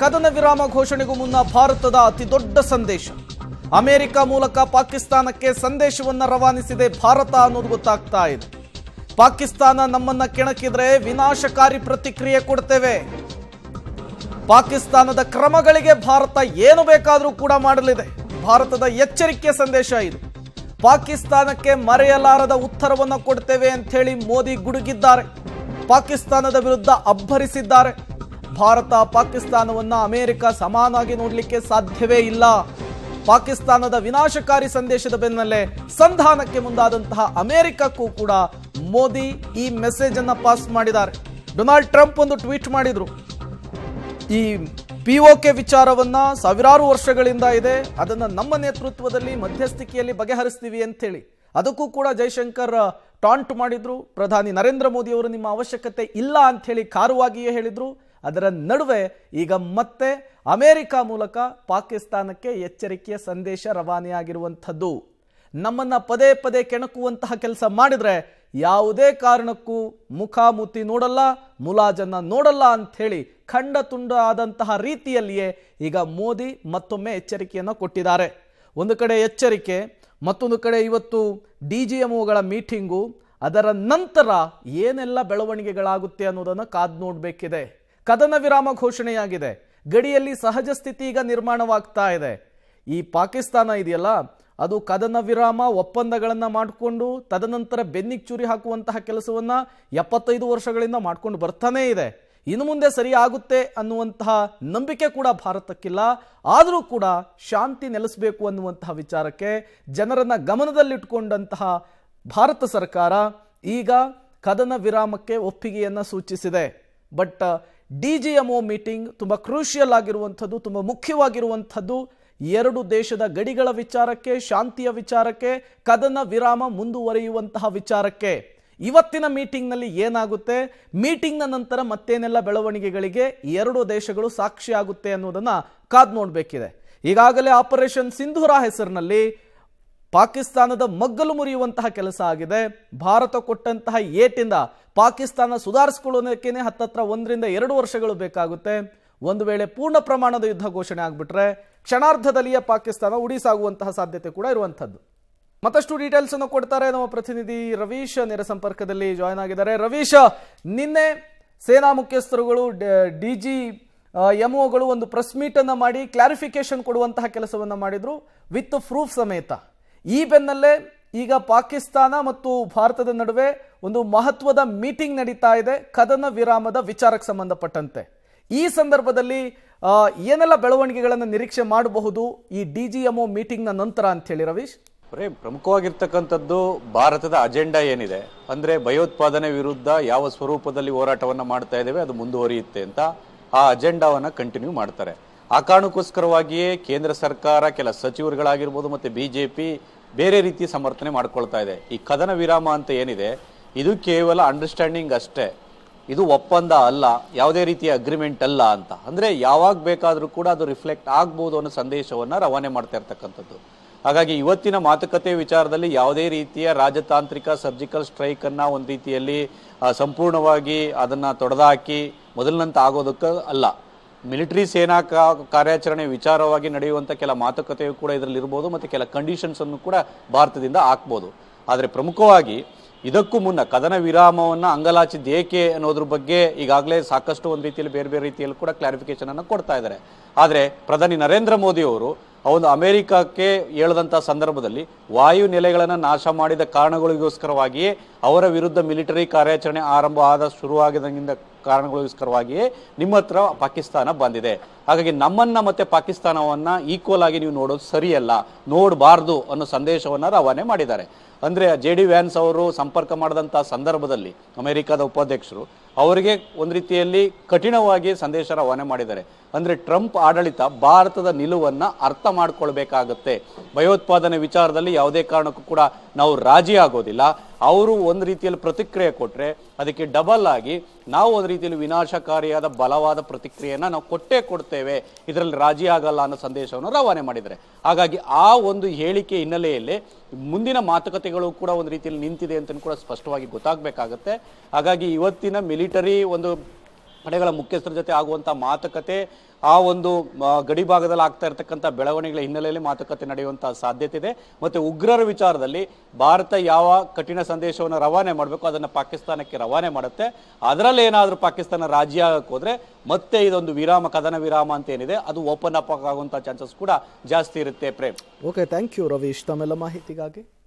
ಕದನ ವಿರಾಮ ಘೋಷಣೆಗೂ ಮುನ್ನ ಭಾರತದ ಅತಿ ದೊಡ್ಡ ಸಂದೇಶ. ಅಮೆರಿಕ ಮೂಲಕ ಪಾಕಿಸ್ತಾನಕ್ಕೆ ಸಂದೇಶವನ್ನು ರವಾನಿಸಿದೆ ಭಾರತ ಅನ್ನೋದು ಗೊತ್ತಾಗ್ತಾ ಇದೆ. ಪಾಕಿಸ್ತಾನ ನಮ್ಮನ್ನ ಕೆಣಕಿದ್ರೆ ವಿನಾಶಕಾರಿ ಪ್ರತಿಕ್ರಿಯೆ ಕೊಡ್ತೇವೆ. ಪಾಕಿಸ್ತಾನದ ಕ್ರಮಗಳಿಗೆ ಭಾರತ ಏನು ಬೇಕಾದರೂ ಕೂಡ ಮಾಡಲಿದೆ. ಭಾರತದ ಎಚ್ಚರಿಕೆ ಸಂದೇಶ ಇದು. ಪಾಕಿಸ್ತಾನಕ್ಕೆ ಮರೆಯಲಾರದ ಉತ್ತರವನ್ನು ಕೊಡ್ತೇವೆ ಅಂತ ಹೇಳಿ ಮೋದಿ ಗುಡುಗಿದ್ದಾರೆ. ಪಾಕಿಸ್ತಾನದ ವಿರುದ್ಧ ಅಬ್ಬರಿಸಿದ್ದಾರೆ. ಭಾರತ ಪಾಕಿಸ್ತಾನವನ್ನ ಅಮೆರಿಕ ಸಮಾನವಾಗಿ ನೋಡಲಿಕ್ಕೆ ಸಾಧ್ಯವೇ ಇಲ್ಲ. ಪಾಕಿಸ್ತಾನದ ವಿನಾಶಕಾರಿ ಸಂದೇಶದ ಬೆನ್ನಲ್ಲೇ ಸಂಧಾನಕ್ಕೆ ಮುಂದಾದಂತಹ ಅಮೆರಿಕಕ್ಕೂ ಕೂಡ ಮೋದಿ ಈ ಮೆಸೇಜ್ ಅನ್ನ ಪಾಸ್ ಮಾಡಿದ್ದಾರೆ. ಡೊನಾಲ್ಡ್ ಟ್ರಂಪ್ ಒಂದು ಟ್ವೀಟ್ ಮಾಡಿದ್ರು, ಈ POK ವಿಚಾರವನ್ನ ಸಾವಿರಾರು ವರ್ಷಗಳಿಂದ ಇದೆ, ಅದನ್ನ ನಮ್ಮ ನೇತೃತ್ವದಲ್ಲಿ ಮಧ್ಯಸ್ಥಿಕೆಯಲ್ಲಿ ಬಗೆಹರಿಸ್ತೀವಿ ಅಂತ ಹೇಳಿ. ಅದಕ್ಕೂ ಕೂಡ ಜೈಶಂಕರ್ ಟಾಂಟ್ ಮಾಡಿದ್ರು. ಪ್ರಧಾನಿ ನರೇಂದ್ರ ಮೋದಿ ಅವರು ನಿಮ್ಮ ಅವಶ್ಯಕತೆ ಇಲ್ಲ ಅಂತ ಹೇಳಿ ಖಾರವಾಗಿಯೇ ಹೇಳಿದ್ರು. ಅದರ ನಡುವೆ ಈಗ ಮತ್ತೆ ಅಮೆರಿಕ ಮೂಲಕ ಪಾಕಿಸ್ತಾನಕ್ಕೆ ಎಚ್ಚರಿಕೆಯ ಸಂದೇಶ ರವಾನೆಯಾಗಿರುವಂಥದ್ದು. ನಮ್ಮನ್ನ ಪದೇ ಪದೇ ಕೆಣಕುವಂತಹ ಕೆಲಸ ಮಾಡಿದ್ರೆ ಯಾವುದೇ ಕಾರಣಕ್ಕೂ ಮುಖಾಮುಖಿ ನೋಡಲ್ಲ, ಮುಲಾಜನ್ನ ನೋಡಲ್ಲ ಅಂತ ಹೇಳಿ ಖಂಡ ತುಂಡ ಆದಂತಹ ರೀತಿಯಲ್ಲಿಯೇ ಈಗ ಮೋದಿ ಮತ್ತೊಮ್ಮೆ ಎಚ್ಚರಿಕೆಯನ್ನು ಕೊಟ್ಟಿದ್ದಾರೆ. ಒಂದು ಕಡೆ ಎಚ್ಚರಿಕೆ, ಮತ್ತೊಂದು ಕಡೆ ಇವತ್ತು DGMOಗಳ ಮೀಟಿಂಗು. ಅದರ ನಂತರ ಏನೆಲ್ಲ ಬೆಳವಣಿಗೆಗಳಾಗುತ್ತೆ ಅನ್ನೋದನ್ನು ಕಾದು ನೋಡಬೇಕಿದೆ. ಕದನ ವಿರಾಮ ಘೋಷಣೆಯಾಗಿದೆ. ಗಡಿಯಲ್ಲಿ ಸಹಜ ಸ್ಥಿತಿ ಈಗ ನಿರ್ಮಾಣವಾಗ್ತಾ ಇದೆ. ಈ ಪಾಕಿಸ್ತಾನ ಇದೆಯಲ್ಲ, ಅದು ಕದನ ವಿರಾಮ ಒಪ್ಪಂದಗಳನ್ನು ಮಾಡಿಕೊಂಡು ತದನಂತರ ಬೆನ್ನಿಗೆ ಚೂರಿ ಹಾಕುವಂತಹ ಕೆಲಸವನ್ನ 75 ವರ್ಷಗಳಿಂದ ಮಾಡ್ಕೊಂಡು ಬರ್ತಾನೇ ಇದೆ. ಇನ್ನು ಮುಂದೆ ಸರಿ ಆಗುತ್ತೆ ಅನ್ನುವಂತಹ ನಂಬಿಕೆ ಕೂಡ ಭಾರತಕ್ಕಿಲ್ಲ. ಆದರೂ ಕೂಡ ಶಾಂತಿ ನೆಲೆಸಬೇಕು ಅನ್ನುವಂತಹ ವಿಚಾರಕ್ಕೆ ಜನರನ್ನ ಗಮನದಲ್ಲಿಟ್ಟುಕೊಂಡಂತಹ ಭಾರತ ಸರ್ಕಾರ ಈಗ ಕದನ ವಿರಾಮಕ್ಕೆ ಒಪ್ಪಿಗೆಯನ್ನು ಸೂಚಿಸಿದೆ. ಬಟ್ DGMO ಮೀಟಿಂಗ್ ತುಂಬ ಕ್ರೂಷಿಯಲ್ ಆಗಿರುವಂಥದ್ದು, ತುಂಬ ಮುಖ್ಯವಾಗಿರುವಂಥದ್ದು. ಎರಡು ದೇಶದ ಗಡಿಗಳ ವಿಚಾರಕ್ಕೆ, ಶಾಂತಿಯ ವಿಚಾರಕ್ಕೆ, ಕದನ ವಿರಾಮ ಮುಂದುವರಿಯುವಂತಹ ವಿಚಾರಕ್ಕೆ. ಇವತ್ತಿನ ಮೀಟಿಂಗ್ನಲ್ಲಿ ಏನಾಗುತ್ತೆ, ಮೀಟಿಂಗ್ನ ನಂತರ ಮತ್ತೇನೆಲ್ಲ ಬೆಳವಣಿಗೆಗಳಿಗೆ ಎರಡು ದೇಶಗಳು ಸಾಕ್ಷಿಯಾಗುತ್ತೆ ಅನ್ನೋದನ್ನ ಕಾದು ನೋಡಬೇಕಿದೆ. ಈಗಾಗಲೇ ಆಪರೇಷನ್ ಸಿಂಧೂರ ಹೆಸರಿನಲ್ಲಿ ಪಾಕಿಸ್ತಾನದ ಮಗ್ಗಲು ಮುರಿಯುವಂತಹ ಕೆಲಸ ಆಗಿದೆ. ಭಾರತ ಕೊಟ್ಟಂತಹ ಏಟಿಂದ ಪಾಕಿಸ್ತಾನ ಸುಧಾರಿಸಿಕೊಳ್ಳೋದಕ್ಕೇನೆ ಹತ್ತತ್ರ 1 ರಿಂದ 2 ವರ್ಷಗಳು ಬೇಕಾಗುತ್ತೆ. ಒಂದು ವೇಳೆ ಪೂರ್ಣ ಪ್ರಮಾಣದ ಯುದ್ಧ ಘೋಷಣೆ ಆಗ್ಬಿಟ್ರೆ ಕ್ಷಣಾರ್ಧದಲ್ಲಿಯೇ ಪಾಕಿಸ್ತಾನ ಉಡಿಸಾಗುವಂತಹ ಸಾಧ್ಯತೆ ಕೂಡ ಇರುವಂಥದ್ದು. ಮತ್ತಷ್ಟು ಡೀಟೇಲ್ಸ್ ಅನ್ನು ಕೊಡ್ತಾರೆ ನಮ್ಮ ಪ್ರತಿನಿಧಿ ರವೀಶ್ ನೇರ ಸಂಪರ್ಕದಲ್ಲಿ ಜಾಯ್ನ್ ಆಗಿದ್ದಾರೆ. ರವೀಶ್, ನಿನ್ನೆ ಸೇನಾ ಮುಖ್ಯಸ್ಥರುಗಳು DGMOಗಳು ಒಂದು ಪ್ರೆಸ್ ಮೀಟ್ ಅನ್ನ ಮಾಡಿ ಕ್ಲಾರಿಫಿಕೇಶನ್ ಕೊಡುವಂತಹ ಕೆಲಸವನ್ನ ಮಾಡಿದ್ರು ವಿತ್ ಪ್ರೂಫ್ ಸಮೇತ. ಈ ಬೆನ್ನಲ್ಲೇ ಈಗ ಪಾಕಿಸ್ತಾನ ಮತ್ತು ಭಾರತದ ನಡುವೆ ಒಂದು ಮಹತ್ವದ ಮೀಟಿಂಗ್ ನಡೀತಾ ಇದೆ ಕದನ ವಿರಾಮದ ವಿಚಾರಕ್ಕೆ ಸಂಬಂಧಪಟ್ಟಂತೆ. ಈ ಸಂದರ್ಭದಲ್ಲಿ ಏನೆಲ್ಲ ಬೆಳವಣಿಗೆಗಳನ್ನು ನಿರೀಕ್ಷೆ ಮಾಡಬಹುದು ಈ DGMO ಮೀಟಿಂಗ್ನ ನಂತರ ಅಂತ ಹೇಳಿ ರವೀಶ್? ಪ್ರಮುಖವಾಗಿರ್ತಕ್ಕಂಥದ್ದು ಭಾರತದ ಅಜೆಂಡಾ ಏನಿದೆ ಅಂದ್ರೆ ಭಯೋತ್ಪಾದನೆ ವಿರುದ್ಧ ಯಾವ ಸ್ವರೂಪದಲ್ಲಿ ಹೋರಾಟವನ್ನ ಮಾಡ್ತಾ ಇದ್ದೇವೆ ಅದು ಮುಂದುವರಿಯುತ್ತೆ ಅಂತ ಆ ಅಜೆಂಡಾವನ್ನ ಕಂಟಿನ್ಯೂ ಮಾಡ್ತಾರೆ. ಆ ಕಾರಣಕ್ಕೋಸ್ಕರವಾಗಿಯೇ ಕೇಂದ್ರ ಸರ್ಕಾರ, ಕೆಲ ಸಚಿವರುಗಳಾಗಿರ್ಬೋದು ಮತ್ತೆ BJP ಬೇರೆ ರೀತಿ ಸಮರ್ಥನೆ ಮಾಡ್ಕೊಳ್ತಾ ಇದೆ. ಈ ಕದನ ವಿರಾಮ ಅಂತ ಏನಿದೆ ಇದು ಕೇವಲ ಅಂಡರ್ಸ್ಟ್ಯಾಂಡಿಂಗ್ ಅಷ್ಟೇ, ಇದು ಒಪ್ಪಂದ ಅಲ್ಲ, ಯಾವುದೇ ರೀತಿಯ ಅಗ್ರಿಮೆಂಟ್ ಅಲ್ಲ ಅಂತ. ಅಂದ್ರೆ ಯಾವಾಗ ಬೇಕಾದ್ರೂ ಕೂಡ ಅದು ರಿಫ್ಲೆಕ್ಟ್ ಆಗ್ಬೋದು ಅನ್ನೋ ಸಂದೇಶವನ್ನ ರವಾನೆ ಮಾಡ್ತಾ ಇರ್ತಕ್ಕಂಥದ್ದು. ಹಾಗಾಗಿ ಇವತ್ತಿನ ಮಾತುಕತೆ ವಿಚಾರದಲ್ಲಿ ಯಾವುದೇ ರೀತಿಯ ರಾಜತಾಂತ್ರಿಕ ಸರ್ಜಿಕಲ್ ಸ್ಟ್ರೈಕ್ ಅನ್ನ ಒಂದು ರೀತಿಯಲ್ಲಿ ಸಂಪೂರ್ಣವಾಗಿ ಅದನ್ನ ತೊಡೆದಾಕಿ ಮೊದಲಿನಂತ ಆಗೋದಕ್ಕೆ ಅಲ್ಲ. ಮಿಲಿಟರಿ ಸೇನಾ ಕಾರ್ಯಾಚರಣೆ ವಿಚಾರವಾಗಿ ನಡೆಯುವಂಥ ಕೆಲ ಮಾತುಕತೆಯು ಕೂಡ ಇದರಲ್ಲಿ ಇರ್ಬೋದು, ಮತ್ತು ಕೆಲ ಕಂಡೀಷನ್ಸ್ ಅನ್ನು ಕೂಡ ಭಾರತದಿಂದ ಹಾಕ್ಬೋದು. ಆದರೆ ಪ್ರಮುಖವಾಗಿ ಇದಕ್ಕೂ ಮುನ್ನ ಕದನ ವಿರಾಮವನ್ನು ಅಂಗಲಾಚಿದ್ದು ಏಕೆ ಅನ್ನೋದ್ರ ಬಗ್ಗೆ ಈಗಾಗಲೇ ಸಾಕಷ್ಟು ಒಂದು ರೀತಿಯಲ್ಲಿ ಬೇರೆ ಬೇರೆ ರೀತಿಯಲ್ಲಿ ಕೂಡ ಕ್ಲಾರಿಫಿಕೇಶನ್ ಅನ್ನು ಕೊಡ್ತಾ ಇದ್ದಾರೆ. ಆದರೆ ಪ್ರಧಾನಿ ನರೇಂದ್ರ ಮೋದಿ ಅವರು ಒಂದು ಅಮೆರಿಕಕ್ಕೆ ಹೇಳದಂಥ ಸಂದರ್ಭದಲ್ಲಿ ವಾಯು ನೆಲೆಗಳನ್ನು ನಾಶ ಮಾಡಿದ ಕಾರಣಗಳಿಗೋಸ್ಕರವಾಗಿಯೇ ಅವರ ವಿರುದ್ಧ ಮಿಲಿಟರಿ ಕಾರ್ಯಾಚರಣೆ ಆರಂಭ ಶುರುವಾಗಿದ್ದಂಗಿಂದ ಕಾರಣಗಳಿಗೋಸ್ಕರವಾಗಿಯೇ ನಿಮ್ಮ ಹತ್ರ ಪಾಕಿಸ್ತಾನ ಬಂದಿದೆ. ಹಾಗಾಗಿ ನಮ್ಮನ್ನ ಮತ್ತೆ ಪಾಕಿಸ್ತಾನವನ್ನ ಈಕ್ವಲ್ ಆಗಿ ನೀವು ನೋಡೋದು ಸರಿಯಲ್ಲ, ನೋಡಬಾರ್ದು ಅನ್ನೋ ಸಂದೇಶವನ್ನ ರವಾನೆ ಮಾಡಿದ್ದಾರೆ. ಅಂದ್ರೆ JD ವ್ಯಾನ್ಸ್ ಅವರು ಸಂಪರ್ಕ ಮಾಡಿದಂತಹ ಸಂದರ್ಭದಲ್ಲಿ ಅಮೆರಿಕದ ಉಪಾಧ್ಯಕ್ಷರು ಅವರಿಗೆ ಒಂದು ರೀತಿಯಲ್ಲಿ ಕಠಿಣವಾಗಿ ಸಂದೇಶ ರವಾನೆ ಮಾಡಿದ್ದಾರೆ. ಅಂದ್ರೆ ಟ್ರಂಪ್ ಆಡಳಿತ ಭಾರತದ ನಿಲುವನ್ನ ಅರ್ಥ ಮಾಡ್ಕೊಳ್ಬೇಕಾಗತ್ತೆ, ಭಯೋತ್ಪಾದನೆ ವಿಚಾರದಲ್ಲಿ ಯಾವುದೇ ಕಾರಣಕ್ಕೂ ಕೂಡ ನಾವು ರಾಜಿ ಆಗೋದಿಲ್ಲ. ಅವರು ಒಂದು ರೀತಿಯಲ್ಲಿ ಪ್ರತಿಕ್ರಿಯೆ ಕೊಟ್ರೆ ಅದಕ್ಕೆ ಡಬಲ್ ಆಗಿ ನಾವು ಒಂದು ರೀತಿಯಲ್ಲಿ ವಿನಾಶಕಾರಿಯಾದ ಬಲವಾದ ಪ್ರತಿಕ್ರಿಯೆಯನ್ನ ನಾವು ಕೊಟ್ಟೇ ಕೊಡ್ತೇವೆ, ಇದರಲ್ಲಿ ರಾಜಿ ಆಗಲ್ಲ ಅನ್ನೋ ಸಂದೇಶವನ್ನು ರವಾನೆ ಮಾಡಿದ್ದಾರೆ. ಹಾಗಾಗಿ ಆ ಒಂದು ಹೇಳಿಕೆ ಹಿನ್ನೆಲೆಯಲ್ಲಿ ಮುಂದಿನ ಮಾತುಕತೆಗಳು ಕೂಡ ಒಂದು ರೀತಿಯಲ್ಲಿ ನಿಂತಿದೆ ಅಂತ ಕೂಡ ಸ್ಪಷ್ಟವಾಗಿ ಗೊತ್ತಾಗಬೇಕಾಗತ್ತೆ. ಹಾಗಾಗಿ ಇವತ್ತಿನ ಮಿಲಿಟರಿ ಒಂದು ಪಡೆಗಳ ಮುಖ್ಯಸ್ಥರ ಜೊತೆ ಆಗುವಂತ ಮಾತುಕತೆ, ಆ ಒಂದು ಗಡಿ ಭಾಗದಲ್ಲಿ ಆಗ್ತಾ ಇರತಕ್ಕಂಥ ಬೆಳವಣಿಗೆಗಳ ಹಿನ್ನೆಲೆಯಲ್ಲಿ ಮಾತುಕತೆ ನಡೆಯುವಂತಹ ಸಾಧ್ಯತೆ ಇದೆ. ಮತ್ತೆ ಉಗ್ರರ ವಿಚಾರದಲ್ಲಿ ಭಾರತ ಯಾವ ಕಠಿಣ ಸಂದೇಶವನ್ನು ರವಾನೆ ಮಾಡಬೇಕು ಅದನ್ನ ಪಾಕಿಸ್ತಾನಕ್ಕೆ ರವಾನೆ ಮಾಡುತ್ತೆ. ಅದರಲ್ಲಿ ಏನಾದರೂ ಪಾಕಿಸ್ತಾನ ರಾಜಿ ಆಗಕ್ಕೆ ಹೋದ್ರೆ ಮತ್ತೆ ಇದೊಂದು ಕದನ ವಿರಾಮ ಅಂತ ಏನಿದೆ ಅದು ಓಪನ್ ಅಪ್ ಆಗುವಂತ ಚಾನ್ಸಸ್ ಕೂಡ ಜಾಸ್ತಿ ಇರುತ್ತೆ. Prem. Okay, thank you Ravish ತಮ್ಮೆಲ್ಲ ಮಾಹಿತಿಗಾಗಿ.